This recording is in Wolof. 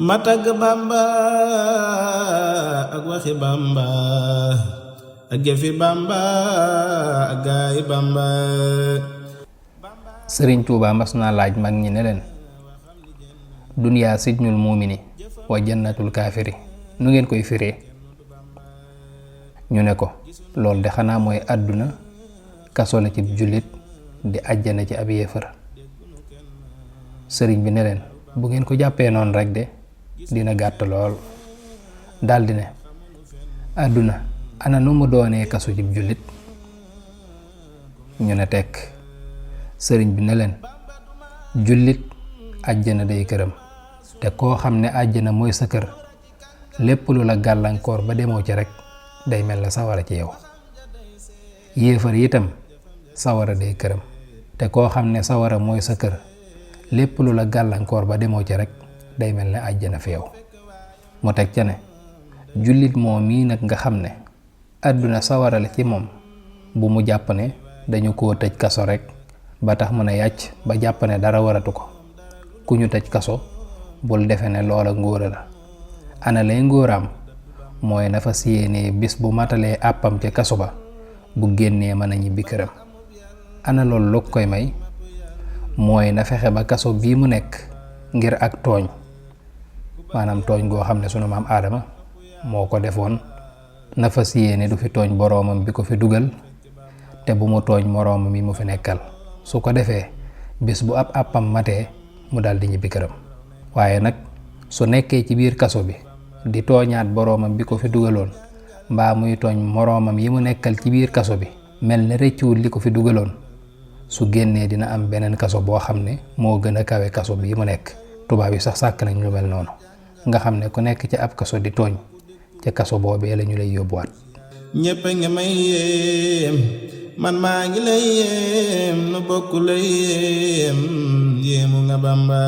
matag Bamba ak waxi Bamba ak jëfi Bamba ak gaay Bamba. Sëriñ Tuuba mas naa laaj mag ñi ne leen duniyaa sijnul muumini wa jannatul kaafiri nu ngeen koy firee ñu ne ko loolu de xanaa mooy àdduna kaso la ci jullit di àjjana ci ab yéefar. sëriñ bi ne leen bu ngeen ko jàppee noonu rek de dina gàtt lool daldi ne àdduna ana nu mu doonee kaso ci jullit ñu ne tekk. sëriñ bi ne leen jullit àjjana day këram te koo xam ne àjjana mooy sa kër lépp lu la gàllankoor ba demoo ci rek day mel na sawara ci yow. yéefar itam sawara day këram te koo xam ne sawara mooy sa kër lépp lu la gàllankoor ba demoo ci rek day mel ne àjjana fi yow. mu teg ca ne jullit moom mii nag nga xam ne àdduna sawara la ci moom bu mu jàpp ne dañu koo tëj kaso rek ba tax mën a yàcc ba jàpp ne dara waratu ko. ku ñu tëj kaso bul defe ne loola ngóora la. ana lay ngóoraam mooy na fa siyéenee bis bu matalee àppam ca kaso ba bu génnee mën a ñibbi këram. ana loolu lu koy may mooy na fexe ba kaso bii mu nekk ngir ak tooñ maanaam tooñ goo xam ne sunu maam aadama moo ko defoon na fa siyéene du fi tooñ boroomam bi ko fi dugal te bu mu tooñ moroomam yi mu fi nekkal. su ko defee bis bu ab àppam matee mu daldi ñibbi këram. waaye nag su nekkee ci biir kaso bi di tooñaat boroomam bi ko fi dugaloon mbaa muy tooñ moroomam yi mu nekkal ci biir kaso bi mel ne rëccuwul li ko fi dugaloon su génnee dina am beneen kaso boo xam ne moo gën a kawe kaso bii mu nekk. tubaab yi sax sàkk nañ lu mel noonu nga xam ne ku nekk ci ab kaso di tooñ ca kaso boobee la ñu lay yóbbuwaat. ñépp a ngi may yéem man maa ngi lay yéem nu bokk lay yéem yéemu nga Bamba.